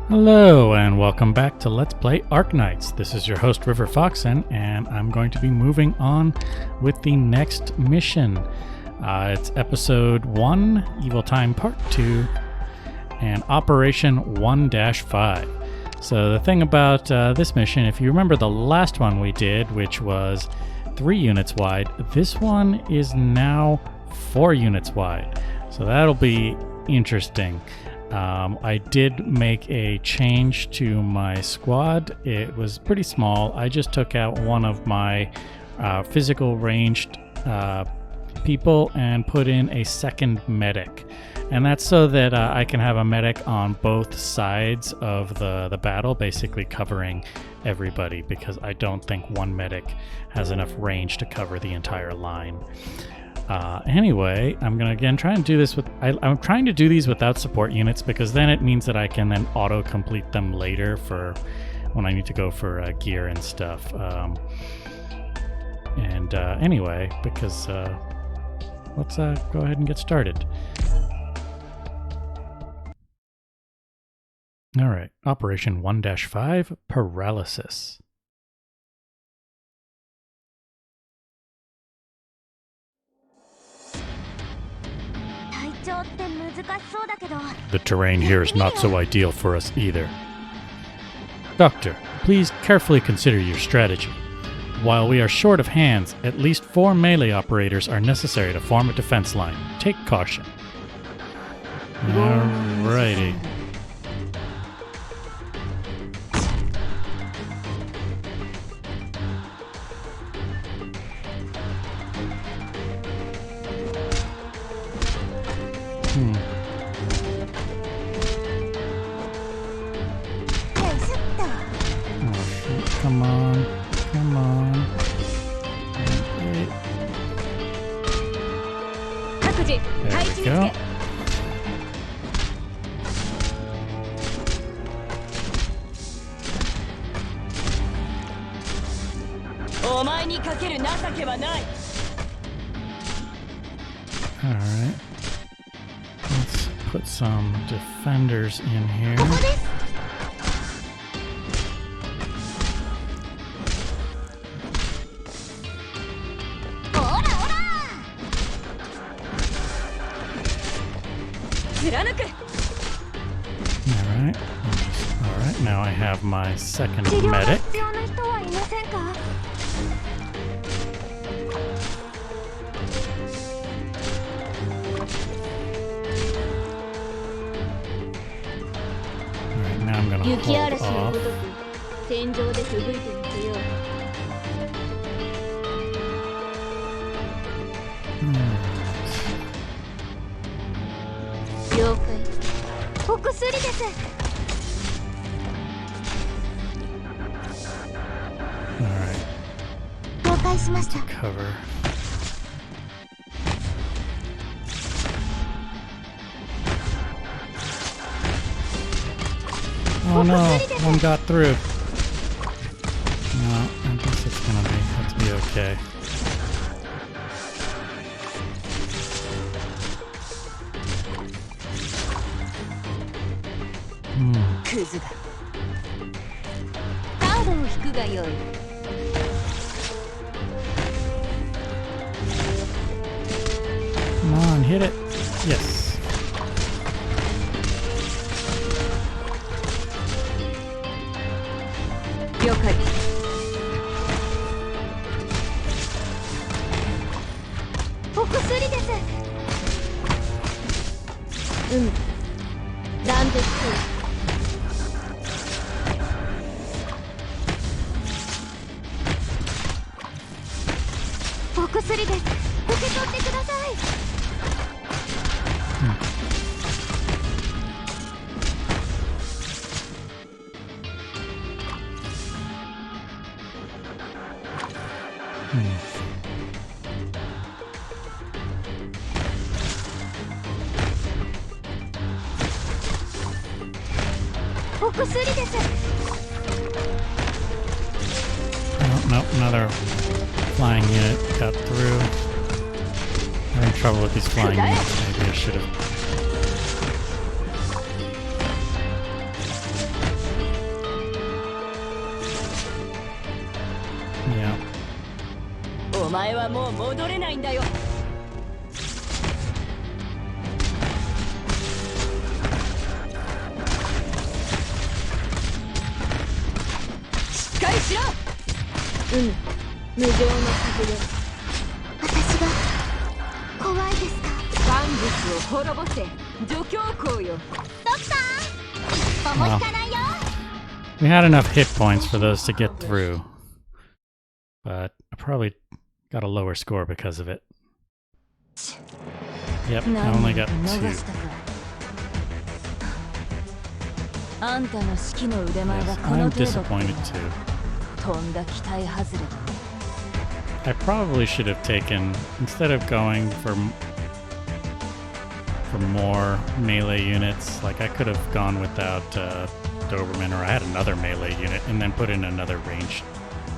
Hello and welcome back to Let's Play Arknights. This is your host River Foxen, and I'm going to be moving on with the next mission. It's episode 1, Evil Time Part 2, and Operation 1-5. So the thing about this mission, if you remember the last one we did, which was 3 units wide, this one is now 4 units wide. So that'll be interesting. I did make a change to my squad. It was pretty small. I just took out one of my physical ranged people and put in a second medic. And that's so that I can have a medic on both sides of the battle, basically covering everybody, because I don't think one medic has enough range to cover the entire line. Anyway, I'm gonna again try and do this with. I'm trying to do these without support units because then it means that I can then auto complete them later for when I need to go for gear and stuff. Anyway, because let's go ahead and get started. All right, Operation 1-5 Paralysis. The terrain here is not so ideal for us either. Doctor, please carefully consider your strategy. While we are short of hands, at least 4 melee operators are necessary to form a defense line. Take caution. Alrighty. Come on, come on. There we go. Alright. Let's put some defenders in here. Alright, now I have my second medic. Alright, now I'm gonna hold off. Alright. Cover. Oh no, one got through. No, I guess it's gonna have to be okay. Come on, hit it. Yes. Oh, no, another flying unit got through. I'm having trouble with these flying units. Maybe I should have お前はもう戻れないんだよ。しっかりしろ。無情の風よ。私が怖いですか？万物を滅ぼせ除教皇よ。ドクター、一歩も引かないよ。We had enough hit points for those to get through, but I probably got a lower score because of it. Yep, I only got 2. あんたの指揮の腕前 Yes, がこの I'm 程度 disappointed too. とんだ期待外れだ。 I probably should have taken, instead of going for more melee units, like I could have gone without Doberman, or I had another melee unit and then put in another ranged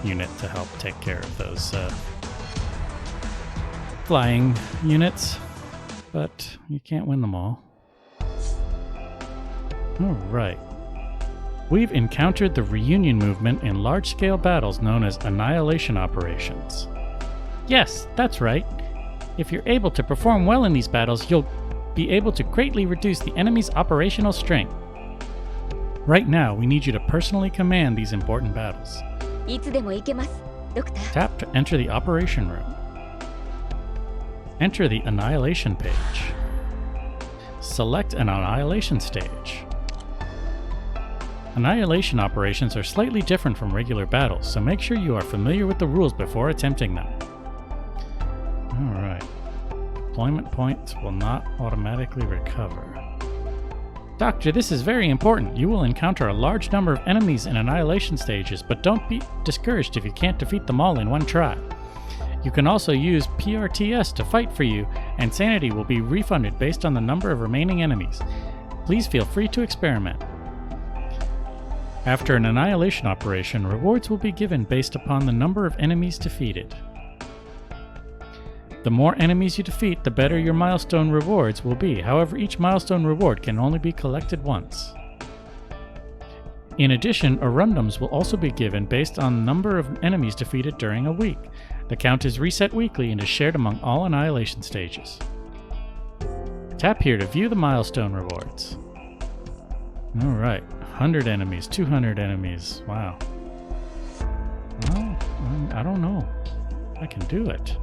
unit to help take care of those flying units, but you can't win them all. Alright. We've encountered the reunion movement in large-scale battles known as Annihilation operations. Yes, that's right. If you're able to perform well in these battles, you'll be able to greatly reduce the enemy's operational strength. Right now, we need you to personally command these important battles. いつでも行けます、ドクター。 Tap to enter the operation room. Enter the Annihilation page. Select an Annihilation stage. Annihilation operations are slightly different from regular battles, so make sure you are familiar with the rules before attempting them. Alright. Deployment points will not automatically recover. Doctor, this is very important. You will encounter a large number of enemies in Annihilation stages, but don't be discouraged if you can't defeat them all in one try. You can also use PRTS to fight for you, and sanity will be refunded based on the number of remaining enemies. Please feel free to experiment. After an Annihilation operation, rewards will be given based upon the number of enemies defeated. The more enemies you defeat, the better your milestone rewards will be. However, each milestone reward can only be collected once. In addition, arundums will also be given based on the number of enemies defeated during a week. The count is reset weekly and is shared among all Annihilation stages. Tap here to view the milestone rewards. Alright, 100 enemies, 200 enemies, wow. Well, I don't know. I can do it.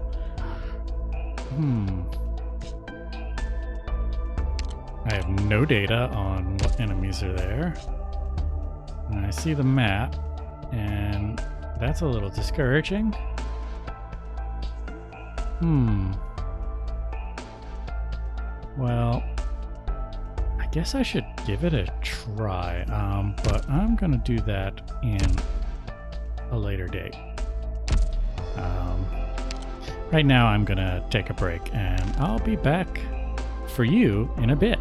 I have no data on what enemies are there. And I see the map, and that's a little discouraging. Well, I guess I should give it a try, but I'm gonna do that in a later date. Right now I'm gonna take a break, and I'll be back for you in a bit.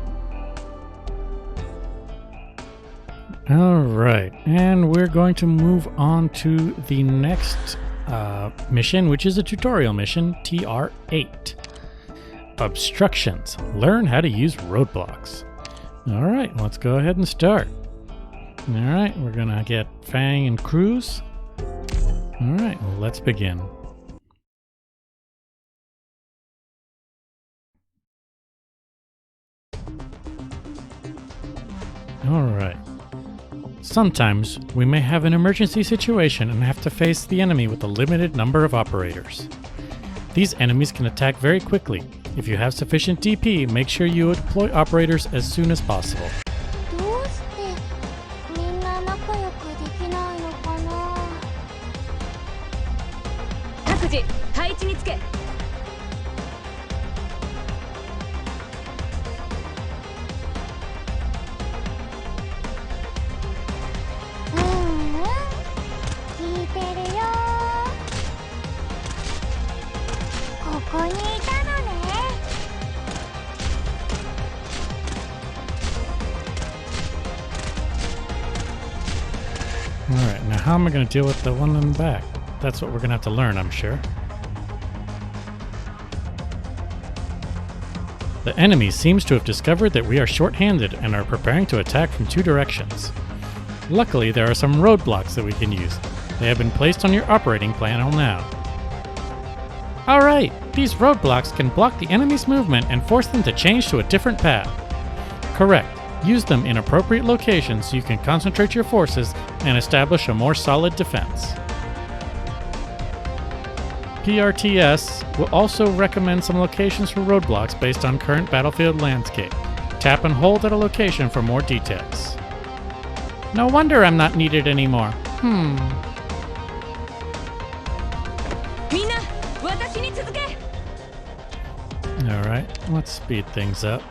Alright, and we're going to move on to the next mission, which is a tutorial mission, TR8. Obstructions. Learn how to use roadblocks. Alright, let's go ahead and start. Alright, we're gonna get Fang and Cruz. Alright, well, let's begin. Alright. Sometimes we may have an emergency situation and have to face the enemy with a limited number of operators. These enemies can attack very quickly. If you have sufficient DP, make sure you deploy operators as soon as possible. どうしてみんな仲良くできないのかな。各自配置につけ。聞いてるよ。ここにいたのね。Alright, now how am I going to deal with the one in the back? That's what we're going to have to learn, I'm sure. The enemy seems to have discovered that we are short-handed and are preparing to attack from 2 directions. Luckily, there are some roadblocks that we can use. They have been placed on your operating panel now. Alright, these roadblocks can block the enemy's movement and force them to change to a different path. Correct. Use them in appropriate locations so you can concentrate your forces and establish a more solid defense. PRTS will also recommend some locations for roadblocks based on current battlefield landscape. Tap and hold at a location for more details. No wonder I'm not needed anymore. Alright, let's speed things up.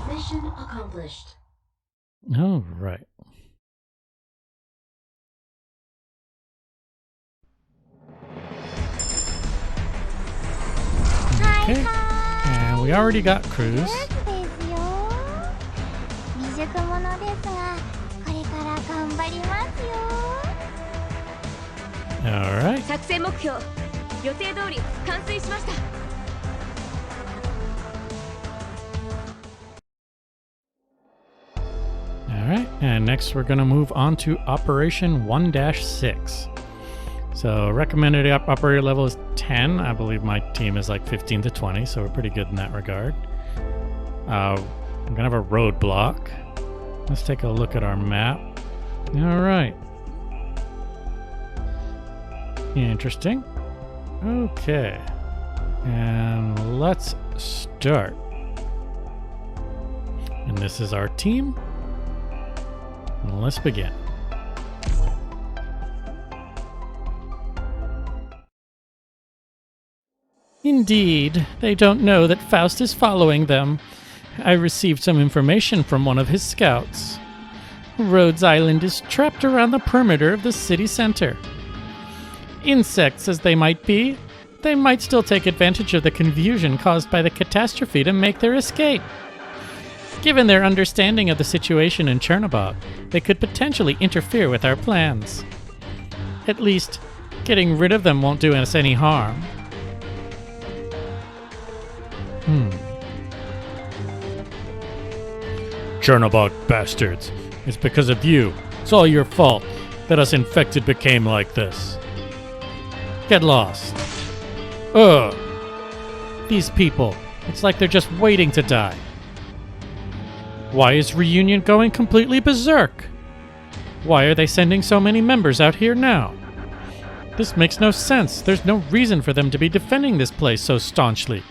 Mission accomplished. All right. Okay. And we already got crews. ですよ。未熟者ですが、これから頑張りますよ。 All right. 作戦目標予定通り完遂しました。 All right. And next we're going to move on to Operation 1-6. So recommended operator level is 10. I believe my team is like 15 to 20, so we're pretty good in that regard. I'm going to have a roadblock. Let's take a look at our map. All right. Interesting. Okay. And let's start. And this is our team. And let's begin. Indeed, they don't know that Faust is following them. I received some information from one of his scouts. Rhodes Island is trapped around the perimeter of the city center. Insects as they might be, they might still take advantage of the confusion caused by the catastrophe to make their escape. Given their understanding of the situation in Chernobog, they could potentially interfere with our plans. At least, getting rid of them won't do us any harm. Chernobog bastards. It's because of you. It's all your fault that us infected became like this. Get lost. Ugh. These people. It's like they're just waiting to die. Why is Reunion going completely berserk? Why are they sending so many members out here now? This makes no sense. There's no reason for them to be defending this place so staunchly.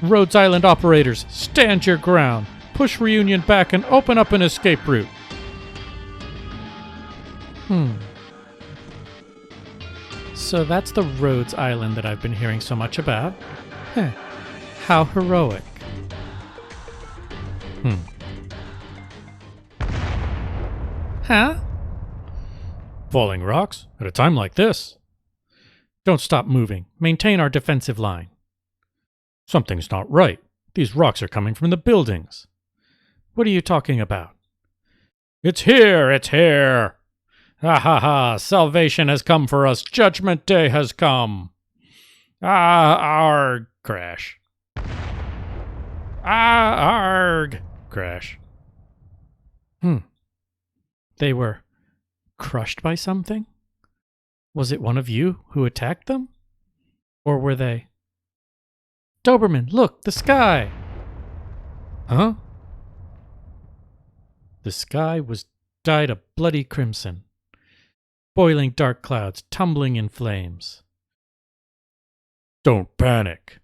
Rhodes Island operators, stand your ground. Push Reunion back and open up an escape route. So that's the Rhodes Island that I've been hearing so much about. How heroic. Huh? Falling rocks? At a time like this? Don't stop moving. Maintain our defensive line. Something's not right. These rocks are coming from the buildings. What are you talking about? It's here! It's here! Ha ha ha! Salvation has come for us! Judgment Day has come! Arg! Crash. Arg! Crash. They were crushed by something? Was it one of you who attacked them? Or were they... Doberman, look! The sky! Huh? The sky was dyed a bloody crimson. Boiling dark clouds tumbling in flames. Don't panic.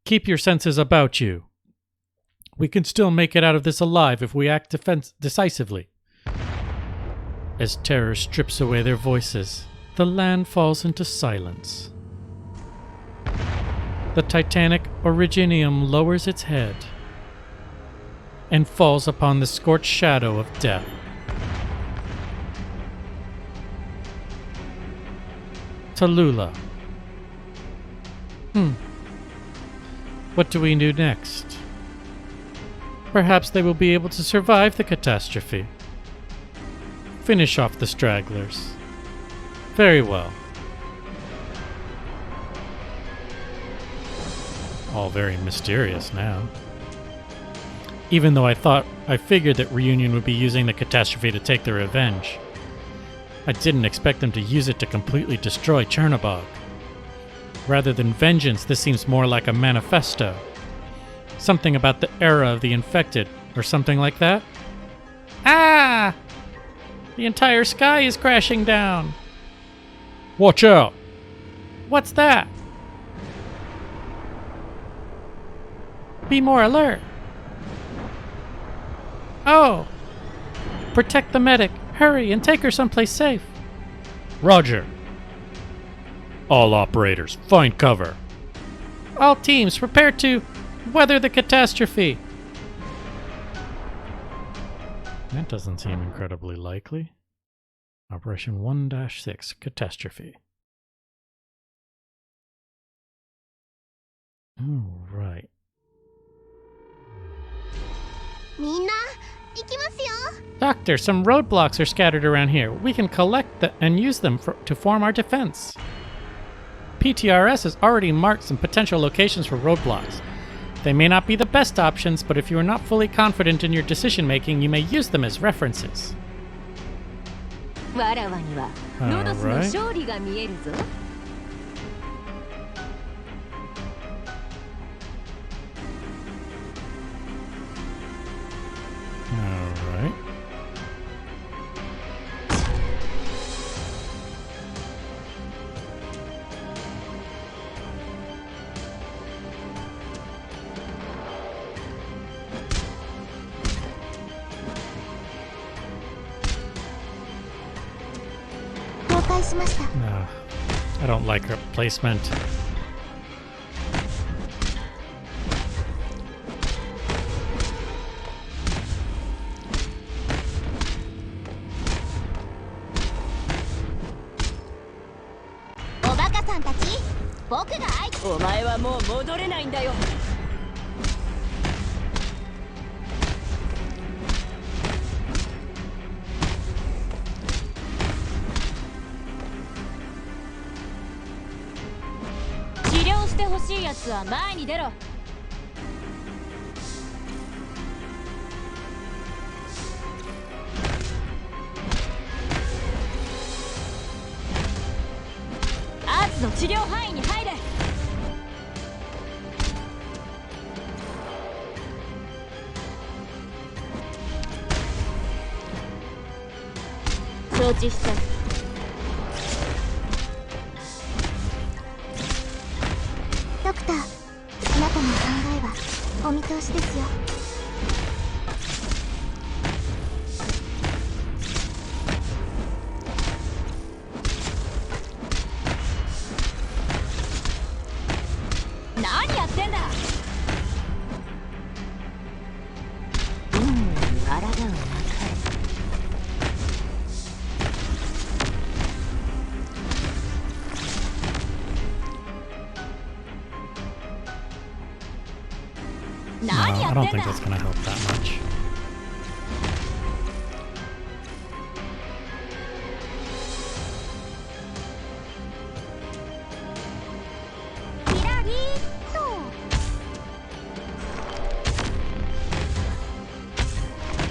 Keep your senses about you. We can still make it out of this alive if we act decisively. As terror strips away their voices, the land falls into silence. The Titanic Originium lowers its head and falls upon the scorched shadow of death. Tallulah. What do we do next? Perhaps they will be able to survive the catastrophe. Finish off the stragglers. Very well. All very mysterious now. Even though I figured that Reunion would be using the catastrophe to take their revenge. I didn't expect them to use it to completely destroy Chernobog. Rather than vengeance, this seems more like a manifesto. Something about the era of the infected, or something like that. Ah! The entire sky is crashing down. Watch out! What's that? Be more alert. Oh! Protect the medic. Hurry and take her someplace safe. Roger. All operators, find cover. All teams, prepare to weather the catastrophe. That doesn't seem incredibly likely. Operation 1-6, catastrophe. All right. みんな行きますよ。 Doctor, some roadblocks are scattered around here. We can collect and use them to form our defense. PTRS has already marked some potential locations for roadblocks. They may not be the best options, but if you are not fully confident in your decision making, you may use them as references. わらわにはノドスの勝利が見えるぞ。All right. No, I don't like her placement. Obaka-san-tachi, お前はもう戻れないんだよ。治療してほしいやつは前に出ろ。アーツの治療範囲に入れ。承知した。ドクター、あなたの考えはお見通しですよ。何やってんだ。抗うなかれ。No, I don't think that's going to help that much. キラリー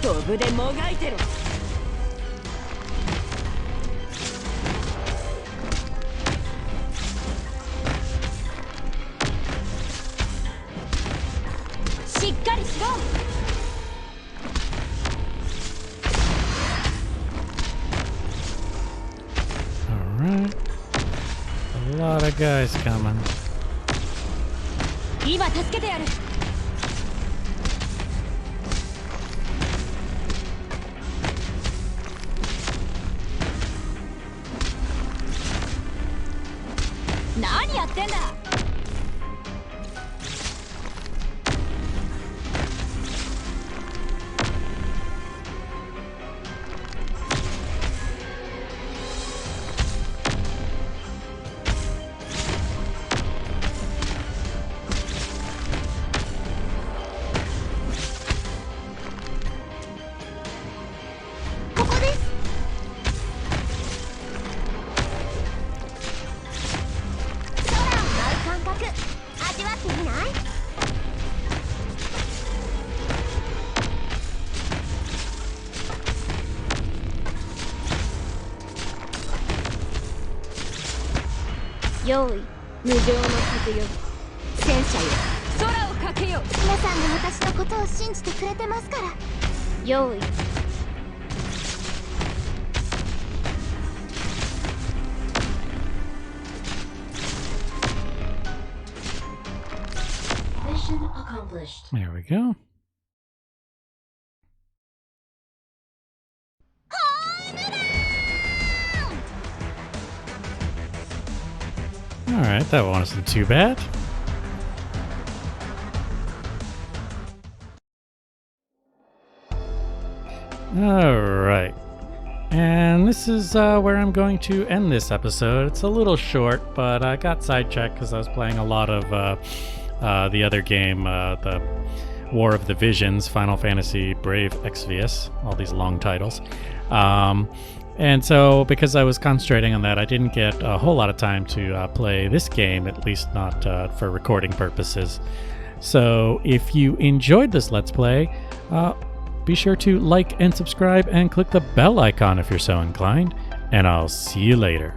と飛ぶでもがいてろ。しっかりしろ。Alright. A lot of guys coming. 今助けてやる。何やってんだ。用意無情の風よ戦車よ空をかけよ皆さんが私のことを信じてくれてますから用意 There we go. Alright, that wasn't too bad. Alright. And this is where I'm going to end this episode. It's a little short, but I got sidetracked because I was playing a lot of the other game, the War of the Visions, Final Fantasy Brave Exvius, all these long titles. And so because I was concentrating on that, I didn't get a whole lot of time to play this game, at least not for recording purposes. So if you enjoyed this Let's Play, be sure to like and subscribe and click the bell icon if you're so inclined, and I'll see you later.